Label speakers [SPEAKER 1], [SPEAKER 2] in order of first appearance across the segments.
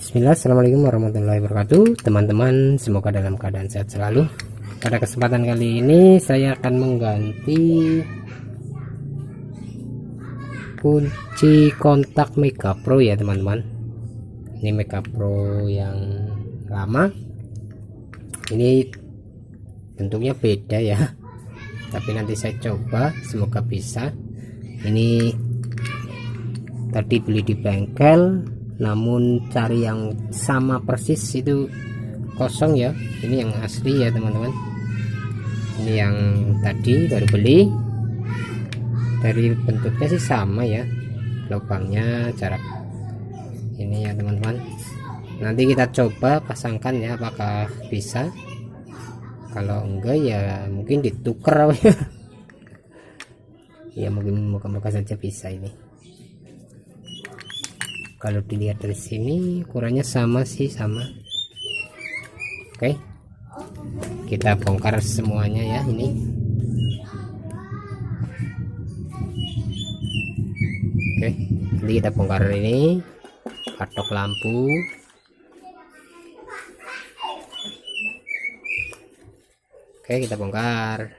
[SPEAKER 1] Bismillah, assalamualaikum warahmatullahi wabarakatuh. Teman-teman, semoga dalam keadaan sehat selalu. Pada kesempatan kali ini saya akan mengganti kunci kontak Mega Pro ya teman-teman. Ini Mega Pro yang lama, ini bentuknya beda ya, tapi nanti saya coba, semoga bisa. Ini tadi beli di bengkel, namun cari yang sama persis itu kosong ya. Ini yang asli ya teman-teman. Ini yang tadi baru beli, dari bentuknya sih sama ya, lubangnya, jarak ini ya teman-teman. Nanti kita coba pasangkan ya, apakah bisa. Kalau enggak ya mungkin ditukar ya. Ya mungkin moga-moga saja bisa ini. Kalau dilihat dari sini ukurannya sama sih, sama. Oke, kita bongkar semuanya ya ini. Oke, nanti kita bongkar ini patok lampu. Oke, kita bongkar.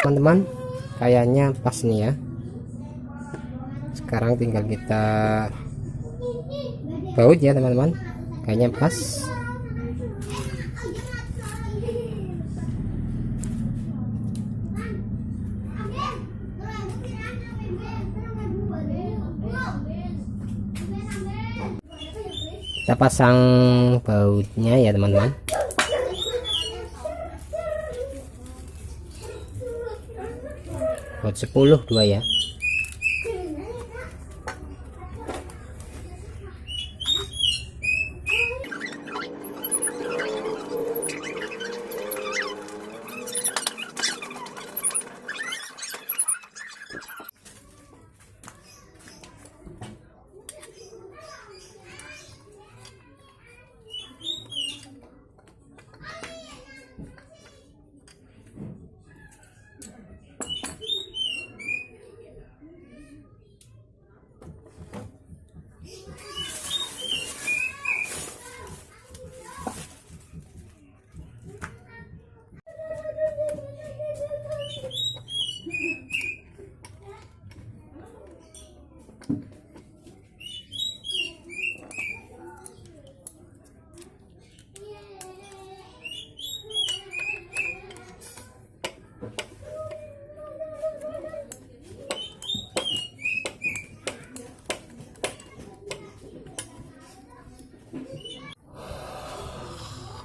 [SPEAKER 1] Teman-teman, kayaknya pas nih ya. Sekarang tinggal kita baut ya teman-teman, kayaknya pas. Kita pasang bautnya ya teman-teman. Baut 10 2 ya.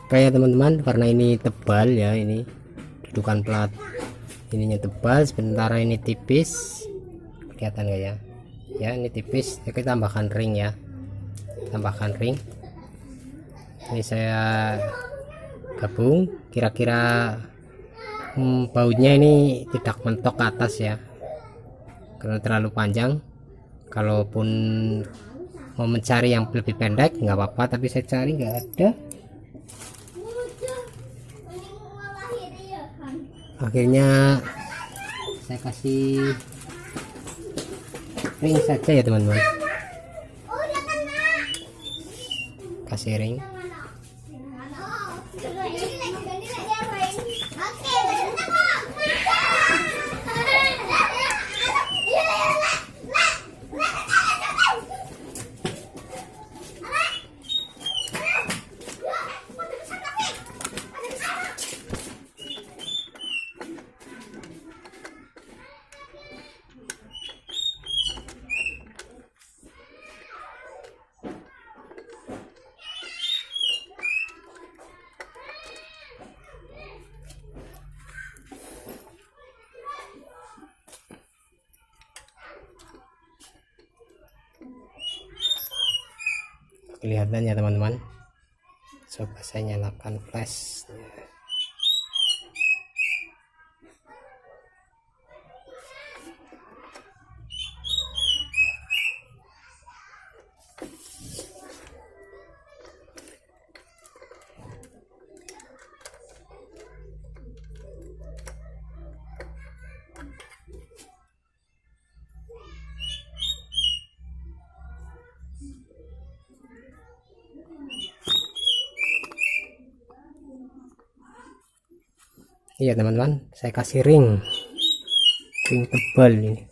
[SPEAKER 1] Kayak teman-teman, karena ini tebal ya, ini dudukan plat ininya tebal, sementara ini tipis. Kelihatan gak ya? Ya, ini tipis. Ya, kita tambahkan ring ya, tambahkan ring. Ini saya gabung, kira-kira bautnya ini tidak mentok ke atas ya, karena terlalu panjang. Kalaupun mau mencari yang lebih pendek nggak apa-apa, tapi saya cari nggak ada. Akhirnya saya kasih ring saja ya teman-teman, kasih ring. Kelihatan ya teman-teman. Coba saya nyalakan flash. Iya teman-teman, saya kasih ring tebal ini.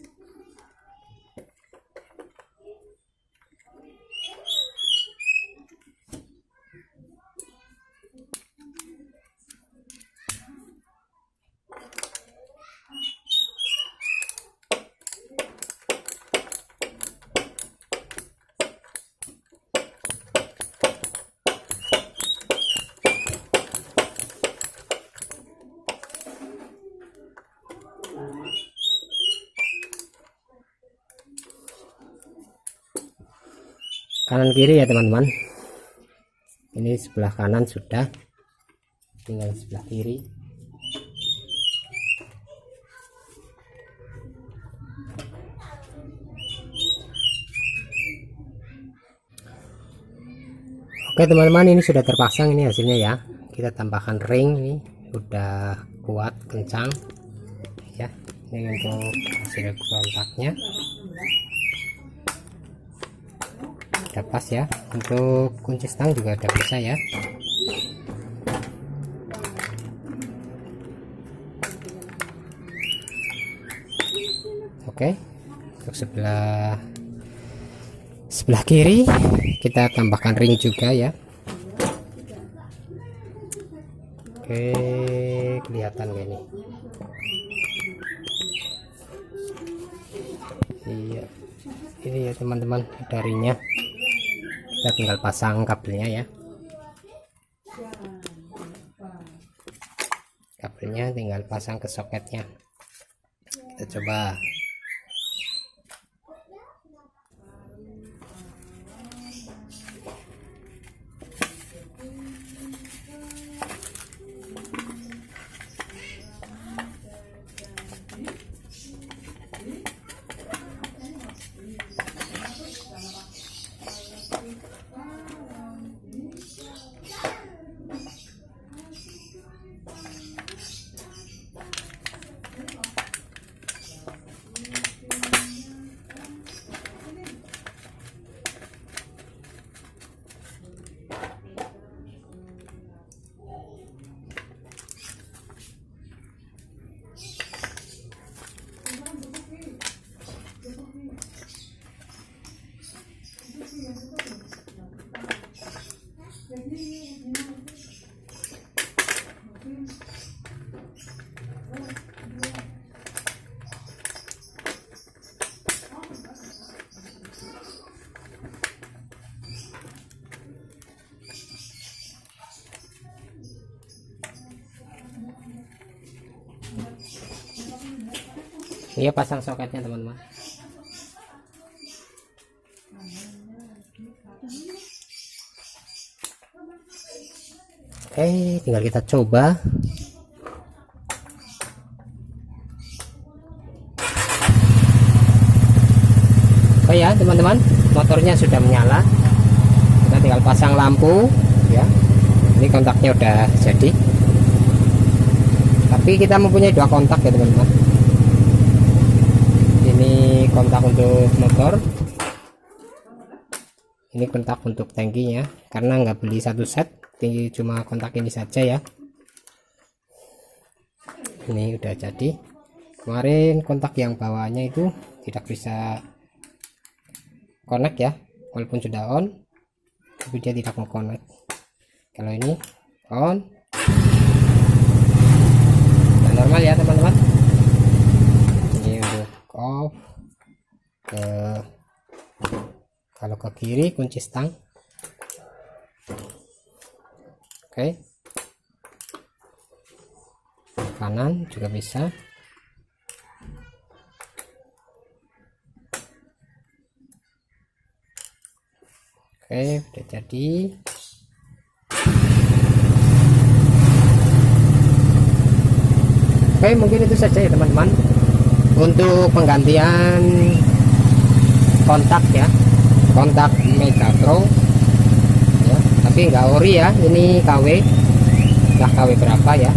[SPEAKER 1] Kanan kiri ya teman-teman, ini sebelah kanan sudah, tinggal sebelah kiri. Oke teman-teman, ini sudah terpasang ini hasilnya ya. Kita tambahkan ring, ini udah kuat kencang ya. Ini untuk hasil kontaknya udah pas ya. Untuk kunci stang juga udah bisa ya. Oke, untuk sebelah kiri kita tambahkan ring juga ya. Oke, kelihatan gak ini? Iya, ini ya teman-teman, darinya kita tinggal pasang kabelnya ya. Kabelnya tinggal pasang ke soketnya. Kita coba. Iya, pasang soketnya teman-teman. Oke, tinggal kita coba. Oh ya teman-teman, motornya sudah menyala. Kita tinggal pasang lampu ya. Ini kontaknya udah jadi. Tapi kita mempunyai dua kontak ya teman-teman. Ini kontak untuk motor, ini kontak untuk tangkinya, karena nggak beli satu set, tinggi cuma kontak ini saja ya. Ini udah jadi. Kemarin kontak yang bawahnya itu tidak bisa connect ya, walaupun sudah on tapi dia tidak mau connect. Kalau ini on dan normal ya teman-teman. Off kalau ke kiri kunci stang. Oke, kanan juga bisa. Oke, udah jadi. Oke, mungkin itu saja ya teman-teman untuk penggantian kontak ya, kontak Mega Pro ya, tapi nggak ori ya, ini KW, entah KW berapa ya.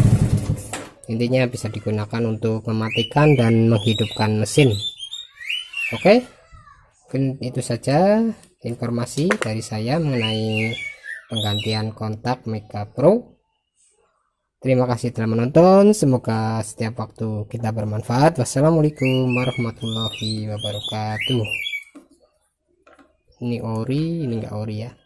[SPEAKER 1] Intinya bisa digunakan untuk mematikan dan menghidupkan mesin. Oke, mungkin itu saja informasi dari saya mengenai penggantian kontak Mega Pro. Terima kasih telah menonton, semoga setiap waktu kita bermanfaat. Wassalamualaikum warahmatullahi wabarakatuh. Ini ori, ini enggak ori ya.